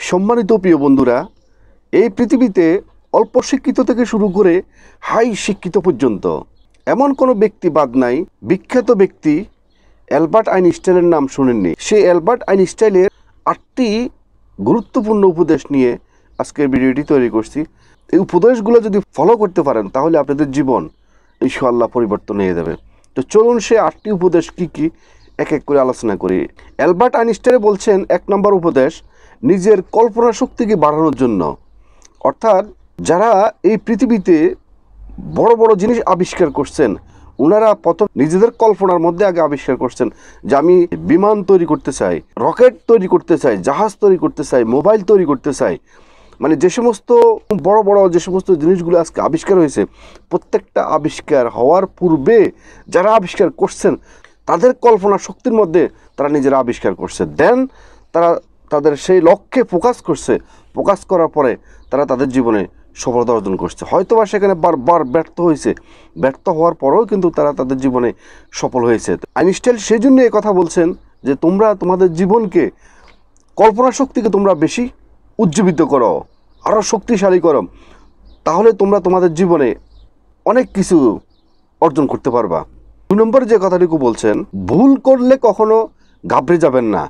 সম্মানিত প্রিয় বন্ধুরা, এই পৃথিবীতে অল্প শিক্ষিত থেকে শুরু করে হাই শিক্ষিত পর্যন্ত এমন কোনো ব্যক্তি বাদ নাই। বিখ্যাত ব্যক্তি অ্যালবার্ট আইনস্টাইনের নাম শুনেননি। সেই অ্যালবার্ট আইনস্টাইনের 8টি গুরুত্বপূর্ণ উপদেশ নিয়ে আজকের ভিডিওটি তৈরি করছি। এই উপদেশগুলো যদি ফলো করতে পারেন তাহলে আপনাদের জীবন ইনশাআল্লাহ পরিবর্তন হয়ে যাবে। তো চলুন সে 8টি উপদেশ কী কী এক এক করে আলোচনা করি। অ্যালবার্ট আইনস্টাইন বলছেন, 1 নম্বর উপদেশ, নিজের কল্পনা শক্তিকে বাড়ানোর জন্য। অর্থাৎ যারা এই পৃথিবীতে বড় বড় জিনিস আবিষ্কার করছেন, ওনারা প্রথম নিজেদের কল্পনার মধ্যে আগে আবিষ্কার করছেন যে আমি বিমান তৈরি করতে চাই, রকেট তৈরি করতে চাই, জাহাজ তৈরি করতে চাই, মোবাইল তৈরি করতে চাই। মানে যে সমস্ত বড় বড় যে সমস্ত জিনিসগুলো আজকে আবিষ্কার হয়েছে, প্রত্যেকটা আবিষ্কার হওয়ার পূর্বে যারা আবিষ্কার করছেন তাদের কল্পনা শক্তির মধ্যে তারা নিজেরা আবিষ্কার করছে, দেন তারা তাদের সেই লক্ষ্যে ফোকাস করার পরে তারা তাদের জীবনে সফলতা অর্জন করছে। হয়তোবা সেখানে বারবার ব্যর্থ হয়েছে, ব্যর্থ হওয়ার পরেও কিন্তু তারা তাদের জীবনে সফল হয়েছে। আইনস্টাইন সেই জন্য এই কথা বলছেন যে তোমরা তোমাদের জীবনকে, কল্পনা শক্তিকে তোমরা বেশি উজ্জীবিত করো, আরও শক্তিশালী করো, তাহলে তোমরা তোমাদের জীবনে অনেক কিছু অর্জন করতে পারবা। 2 নম্বর যে কথাটুকু বলছেন, ভুল করলে কখনো ঘাবড়ে যাবেন না।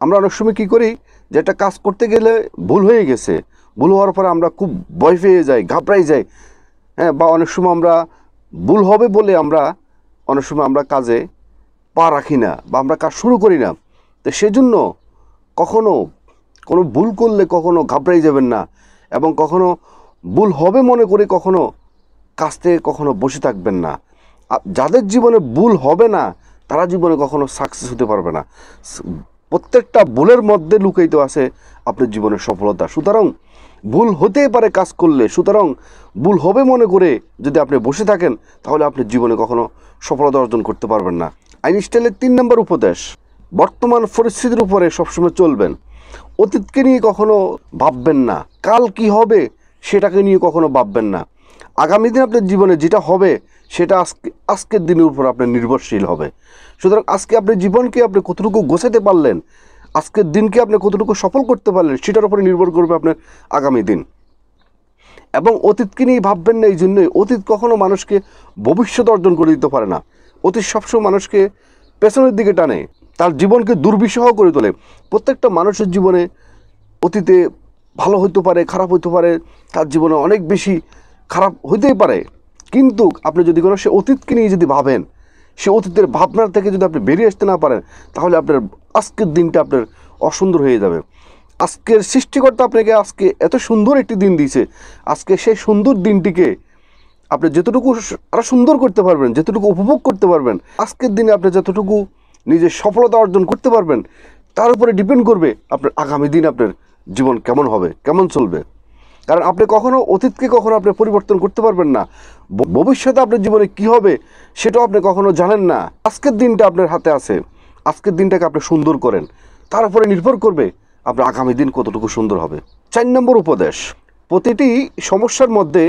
আমরা অনেক সময় কী করি, যে একটা কাজ করতে গেলে ভুল হয়ে গেছে, ভুল হওয়ার পরে আমরা খুব ভয় পেয়ে যাই, ঘাবড়াই যাই, হ্যাঁ, বা অনেক সময় আমরা ভুল হবে বলে অনেক সময় আমরা কাজে পা রাখি না বা আমরা কাজ শুরু করি না। তো সেজন্য কখনো কোনো ভুল করলে কখনো ঘাবড়াই যাবেন না, এবং কখনো ভুল হবে মনে করে কখনো কাজ থেকে কখনো বসে থাকবেন না। যাদের জীবনে ভুল হবে না তারা জীবনে কখনো সাকসেস হতে পারবে না। প্রত্যেকটা ভুলের মধ্যে লুকায়িত আছে আপনার জীবনের সফলতা। সুতরাং ভুল হতেই পারে কাজ করলে, সুতরাং ভুল হবে মনে করে যদি আপনি বসে থাকেন তাহলে আপনি জীবনে কখনো সফলতা অর্জন করতে পারবেন না। আইনস্টাইনের 3 নম্বর উপদেশ, বর্তমান পরিস্থিতির উপরে সবসময় চলবেন। অতীতকে নিয়ে কখনো ভাববেন না, কাল কি হবে সেটাকে নিয়ে কখনো ভাববেন না। আগামী দিন আপনার জীবনে যেটা হবে সেটা আজকের দিনের উপর আপনার নির্ভরশীল হবে। সুতরাং আজকে আপনার জীবনকে আপনি কতটুকু গোছাতে পারলেন, আজকের দিনকে আপনি কতটুকু সফল করতে পারলেন, সেটার উপরে নির্ভর করবে আপনার আগামী দিন। এবং অতীতকে নিয়ে ভাববেন না, এই জন্যই অতীত কখনো মানুষকে ভবিষ্যৎ অর্জন করে দিতে পারে না। অতীত সবসময় মানুষকে পেছনের দিকে টানে, তার জীবনকে দুর্বিষহ করে তোলে। প্রত্যেকটা মানুষের জীবনে অতীতে ভালো হইতে পারে, খারাপ হইতে পারে, তার জীবনে অনেক বেশি খারাপ হইতেই পারে, কিন্তু আপনি যদি কোনো সে অতীতকে নিয়ে যদি ভাবেন, সে অতীতের ভাবনার থেকে যদি আপনি বেরিয়ে আসতে না পারেন তাহলে আপনার আজকের দিনটা আপনার অসুন্দর হয়ে যাবে। আজকের সৃষ্টিকর্তা আপনাকে আজকে এত সুন্দর একটি দিন দিয়েছে, আজকে সেই সুন্দর দিনটিকে আপনি যতটুকু আরও সুন্দর করতে পারবেন, যতটুকু উপভোগ করতে পারবেন, আজকের দিনে আপনি যতটুকু নিজের সফলতা অর্জন করতে পারবেন তার উপরে ডিপেন্ড করবে আপনার আগামী দিন আপনার জীবন কেমন হবে, কেমন চলবে। কারণ আপনি কখনো অতীতকে কখনো আপনি পরিবর্তন করতে পারবেন না, ভবিষ্যতে আপনার জীবনে কি হবে সেটাও আপনি কখনো জানেন না। আজকের দিনটা আপনার হাতে আছে, আজকের দিনটাকে আপনি সুন্দর করেন, তার উপরে নির্ভর করবে আপনার আগামী দিন কতটুকু সুন্দর হবে। 4 নম্বর উপদেশ, প্রতিটি সমস্যার মধ্যে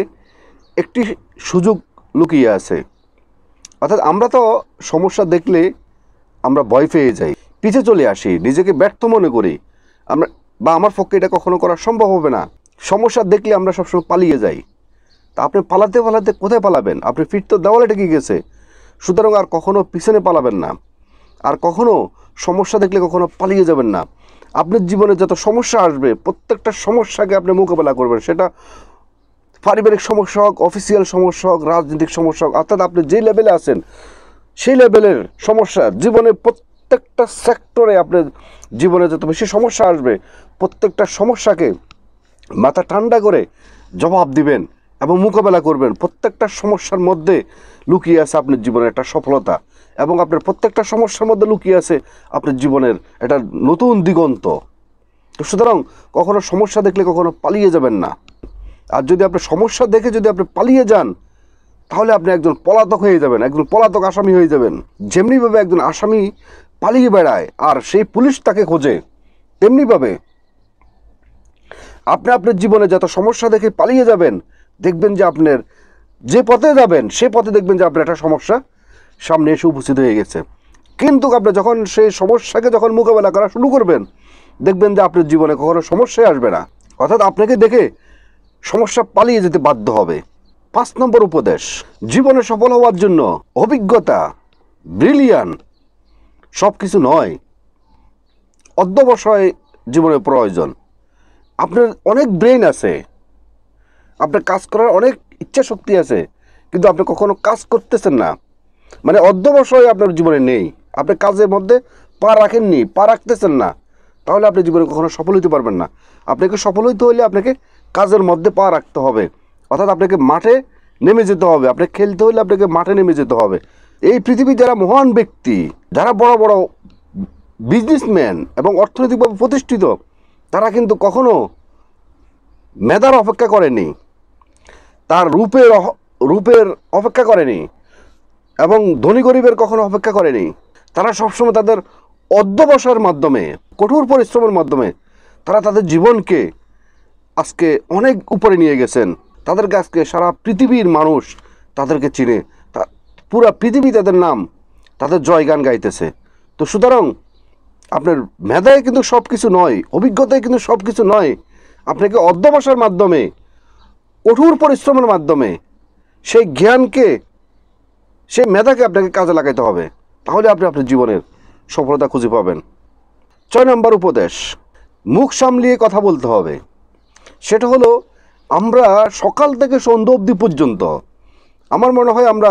একটি সুযোগ লুকিয়ে আছে। অর্থাৎ আমরা তো সমস্যা দেখলে আমরা ভয় পেয়ে যাই, পিছে চলে আসি, নিজেকে ব্যর্থ মনে করি, আমার পক্ষে এটা কখনো করা সম্ভব হবে না। সমস্যা দেখলে আমরা সবসময় পালিয়ে যাই। তা আপনি পালাতে পালাতে কোথায় পালাবেন? আপনি ফিট তো দেওয়ালে ঠেকে গেছে। সুতরাং আর কখনো পিছনে পালাবেন না, আর কখনো সমস্যা দেখলে কখনো পালিয়ে যাবেন না। আপনার জীবনে যত সমস্যা আসবে প্রত্যেকটা সমস্যাকে আপনি মোকাবেলা করবেন, সেটা পারিবারিক সমস্যা হোক, অফিসিয়াল সমস্যা হোক, রাজনৈতিক সমস্যা হোক, অর্থাৎ আপনি যে লেভেলে আছেন সেই লেভেলের সমস্যা জীবনে প্রত্যেকটা সেক্টরে আপনার জীবনে যত বেশি সমস্যা আসবে প্রত্যেকটা সমস্যাকে মাথা ঠান্ডা করে জবাব দিবেন এবং মোকাবেলা করবেন। প্রত্যেকটা সমস্যার মধ্যে লুকিয়ে আছে আপনার জীবনের একটা সফলতা, এবং আপনার প্রত্যেকটা সমস্যার মধ্যে লুকিয়ে আছে আপনার জীবনের একটা নতুন দিগন্ত। সুতরাং কখনো সমস্যা দেখলে কখনো পালিয়ে যাবেন না। আর যদি আপনি সমস্যা দেখে যদি আপনি পালিয়ে যান তাহলে আপনি একজন পলাতক হয়ে যাবেন, একজন পলাতক আসামি হয়ে যাবেন। যেমনিভাবে একজন আসামি পালিয়ে বেড়ায় আর সেই পুলিশ তাকে খোঁজে, তেমনিভাবে আপনি আপনার জীবনে যত সমস্যা দেখে পালিয়ে যাবেন, দেখবেন যে আপনার যে পথে যাবেন সে পথে দেখবেন যে আপনার একটা সমস্যা সামনে এসে উপস্থিত হয়ে গেছে। কিন্তু আপনি যখন সেই সমস্যাকে যখন মোকাবেলা করা শুরু করবেন দেখবেন যে আপনার জীবনে কখনো সমস্যাই আসবে না, অর্থাৎ আপনাকে দেখে সমস্যা পালিয়ে যেতে বাধ্য হবে। 5 নম্বর উপদেশ, জীবনে সফল হওয়ার জন্য অভিজ্ঞতা, ব্রিলিয়ান সব কিছু নয়, অধ্যবসায় জীবনে প্রয়োজন। আপনার অনেক ব্রেন আছে, আপনার কাজ করার অনেক ইচ্ছা শক্তি আছে, কিন্তু আপনি কখনো কাজ করতেছেন না, মানে অধ্যবসায় আপনার জীবনে নেই, আপনি কাজের মধ্যে পা রাখেননি, পা রাখতেছেন না, তাহলে আপনি জীবনে কখনো সফল হতে পারবেন না। আপনাকে সফল হইতে হলে আপনাকে কাজের মধ্যে পা রাখতে হবে, অর্থাৎ আপনাকে মাঠে নেমে যেতে হবে। আপনাকে খেলতে হলে আপনাকে মাঠে নেমে যেতে হবে। এই পৃথিবীর যারা মহান ব্যক্তি, যারা বড় বড় বিজনেসম্যান এবং অর্থনৈতিকভাবে প্রতিষ্ঠিত, তারা কিন্তু কখনো মেধার অপেক্ষা করেনি, তার রূপের অপেক্ষা করেনি, এবং ধনী গরিবের কখনো অপেক্ষা করেনি। তারা সবসময় তাদের অধ্যবসায়ের মাধ্যমে, কঠোর পরিশ্রমের মাধ্যমে তারা তাদের জীবনকে আজকে অনেক উপরে নিয়ে গেছেন। তাদেরকে আজকে সারা পৃথিবীর মানুষ তাদেরকে চিনে, পুরা পৃথিবী তাদের নাম, তাদের জয়গান গাইতেছে। তো সুতরাং আপনার মেধায় কিন্তু সব কিছু নয়, অভিজ্ঞতায় কিন্তু সব কিছু নয়। আপনাকে অধ্যবসায়ের মাধ্যমে, কঠোর পরিশ্রমের মাধ্যমে সেই জ্ঞানকে, সেই মেধাকে আপনাকে কাজে লাগাইতে হবে, তাহলে আপনি আপনার জীবনের সফলতা খুঁজে পাবেন। 6 নম্বর উপদেশ, মুখ সামলিয়ে কথা বলতে হবে। সেটা হলো, আমরা সকাল থেকে সন্ধ্যা অবধি পর্যন্ত, আমার মনে হয় আমরা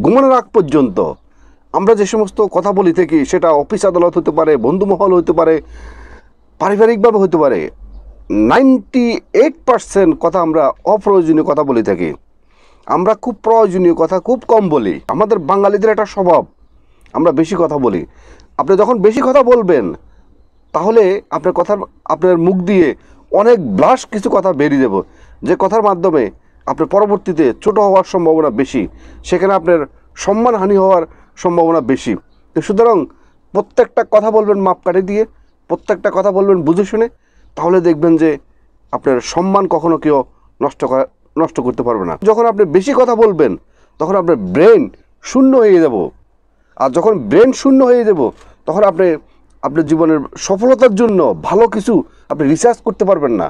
ঘুমানোর আগ পর্যন্ত আমরা যে সমস্ত কথা বলি থাকি, সেটা অফিস আদালত হতে পারে, বন্ধুমহল হতে পারে, পারিবারিকভাবে হতে পারে, 98% কথা আমরা অপ্রয়োজনীয় কথা বলে থাকি। আমরা খুব প্রয়োজনীয় কথা খুব কম বলি। আমাদের বাঙালিদের একটা স্বভাব, আমরা বেশি কথা বলি। আপনি যখন বেশি কথা বলবেন, তাহলে আপনার মুখ দিয়ে অনেক ব্লাশ কিছু কথা বেরিয়ে যাব, যে কথার মাধ্যমে আপনার পরবর্তীতে ছোট হওয়ার সম্ভাবনা বেশি, সেখানে আপনার সম্মানহানি হওয়ার সম্ভাবনা বেশি। তো সুতরাং প্রত্যেকটা কথা বলবেন মাপকাঠি দিয়ে, প্রত্যেকটা কথা বলবেন বুঝে শুনে, তাহলে দেখবেন যে আপনার সম্মান কখনো কেউ নষ্ট করতে পারবে না। যখন আপনি বেশি কথা বলবেন, তখন আপনার ব্রেন শূন্য হয়ে যাব, আর যখন ব্রেন শূন্য হয়ে যাব, তখন আপনার জীবনের সফলতার জন্য ভালো কিছু আপনি রিসার্চ করতে পারবেন না,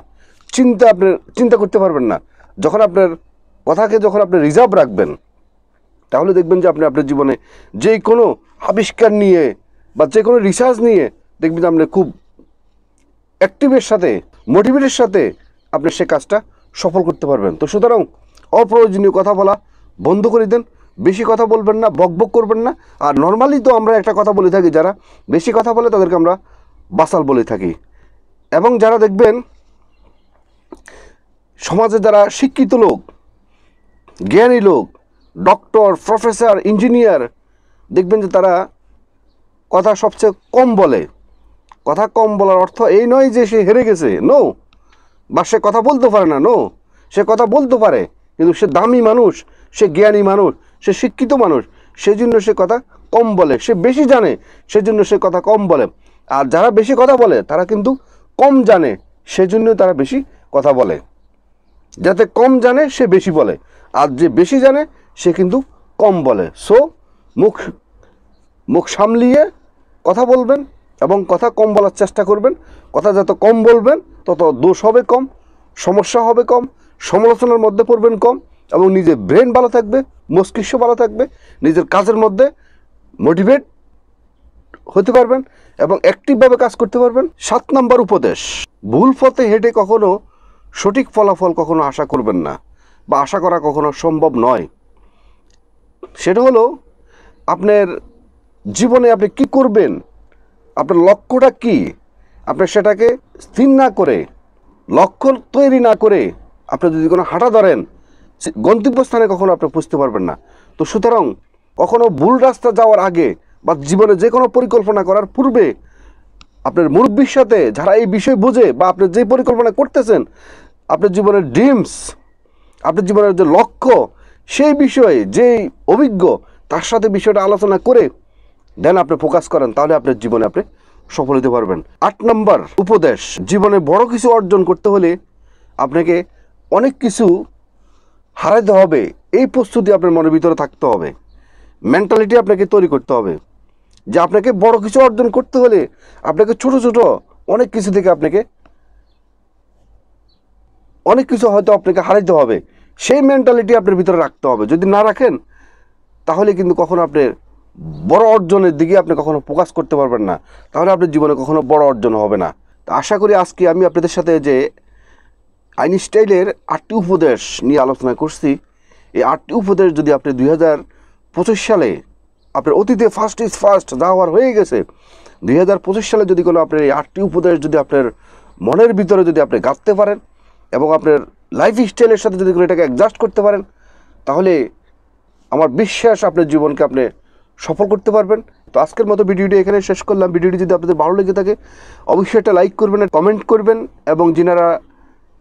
চিন্তা করতে পারবেন না। যখন আপনার কথাকে আপনি রিজার্ভ রাখবেন, তাহলে দেখবেন যে আপনি আপনার জীবনে যে কোনো আবিষ্কার নিয়ে বা যে কোনো রিসার্চ নিয়ে দেখবেন যে আপনি খুব অ্যাক্টিভের সাথে, মোটিভেটের সাথে আপনি সে কাজটা সফল করতে পারবেন। তো সুতরাং অপ্রয়োজনীয় কথা বলা বন্ধ করে দেন, বেশি কথা বলবেন না, বকবক করবেন না। আর নর্মালি তো আমরা একটা কথা বলে থাকি, যারা বেশি কথা বলে তাদেরকে আমরা বাসাল বলে থাকি। এবং যারা দেখবেন সমাজে যারা শিক্ষিত লোক, জ্ঞানী লোক, ডক্টর, প্রফেসর, ইঞ্জিনিয়ার, দেখবেন যে তারা কথা সবচেয়ে কম বলে। কথা কম বলার অর্থ এই নয় যে সে হেরে গেছে, নো, বা সে কথা বলতে পারে না, নো, সে কথা বলতে পারে, কিন্তু সে দামি মানুষ, সে জ্ঞানী মানুষ, সে শিক্ষিত মানুষ, সেজন্য সে কথা কম বলে। সে বেশি জানে, সেজন্য সে কথা কম বলে। আর যারা বেশি কথা বলে তারা কিন্তু কম জানে, সেজন্য তারা বেশি কথা বলে। যাতে কম জানে সে বেশি বলে, আর যে বেশি জানে সে কিন্তু কম বলে। সো মুখ সামলিয়ে কথা বলবেন এবং কথা কম বলার চেষ্টা করবেন। কথা যত কম বলবেন তত দোষ হবে কম, সমস্যা হবে কম, সমালোচনার মধ্যে পড়বেন কম, এবং নিজের ব্রেন ভালো থাকবে, মস্তিষ্ক ভালো থাকবে, নিজের কাজের মধ্যে মোটিভেট হতে পারবেন এবং অ্যাক্টিভভাবে কাজ করতে পারবেন। 7 নম্বর উপদেশ, ভুল পথে হেঁটে কখনো সঠিক ফলাফল কখনো আশা করবেন না, বা আশা করা কখনো সম্ভব নয়। সেটা হলো, আপনার জীবনে আপনি কি করবেন, আপনার লক্ষ্যটা কি, আপনি সেটাকে স্থির না করে, লক্ষ্য তৈরি না করে আপনি যদি কোনো হাঁটা ধরেন, গন্তব্যস্থানে কখনো আপনি বুঝতে পারবেন না। তো সুতরাং কখনো ভুল রাস্তা যাওয়ার আগে বা জীবনে যে কোনো পরিকল্পনা করার পূর্বে আপনার মুরব্বির সাথে, যারা এই বিষয় বোঝে, বা আপনি যে পরিকল্পনা করতেছেন, আপনার জীবনের ড্রিমস, আপনার জীবনের যে লক্ষ্য, সেই বিষয়ে যেই অভিজ্ঞ, তার সাথে বিষয়টা আলোচনা করে দেন আপনি ফোকাস করেন, তাহলে আপনার জীবনে আপনি সফল হতে পারবেন। 8 নম্বর উপদেশ, জীবনে বড় কিছু অর্জন করতে হলে আপনাকে অনেক কিছু হারাইতে হবে, এই প্রস্তুতি আপনার মনের ভিতরে থাকতে হবে, মেন্টালিটি আপনাকে তৈরি করতে হবে। যে আপনাকে বড় কিছু অর্জন করতে হলে আপনাকে ছোট ছোট অনেক কিছু থেকে অনেক কিছু হয়তো আপনাকে হারাইতে হবে। সেই মেন্টালিটি আপনার ভিতরে রাখতে হবে। যদি না রাখেন তাহলে কিন্তু কখনো আপনার বড় অর্জনের দিকে আপনি কখনো ফোকাস করতে পারবেন না, তাহলে আপনার জীবনে কখনো বড় অর্জন হবে না। তো আশা করি আজকে আমি আপনাদের সাথে যে আইনস্টাইনের 8টি উপদেশ নিয়ে আলোচনা করছি, এই 8টি উপদেশ যদি আপনি 2025 সালে আপনার অতীতে ফার্স্ট ইজ ফার্স্ট যা হওয়ার হয়ে গেছে, 2025 সালে যদি কোনো আপনার এই 8টি উপদেশ যদি আপনার মনের ভিতরে যদি আপনি গাঁথতে পারেন এবং আপনার লাইফ স্টাইলের সাথে যদি এটাকে অ্যাডজাস্ট করতে পারেন, তাহলে আমার বিশ্বাস আপনার জীবনকে আপনি সফল করতে পারবেন। তো আজকের মতো ভিডিওটি এখানে শেষ করলাম। ভিডিওটি যদি আপনাদের ভালো লেগে থাকে অবশ্যই একটা লাইক করবেন, কমেন্ট করবেন, এবং যিনারা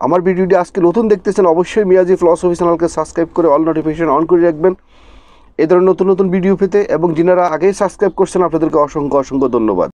আমার ভিডিওটি আজকে নতুন দেখতেছেন অবশ্যই মিয়াজি ফিলসফি চ্যানেলকে সাবস্ক্রাইব করে অল নোটিফিকেশন অন করে রাখবেন এই ধরনের নতুন নতুন ভিডিও পেতে। এবং যিনারা আগেই সাবস্ক্রাইব করছেন আপনাদেরকে অসংখ্য ধন্যবাদ।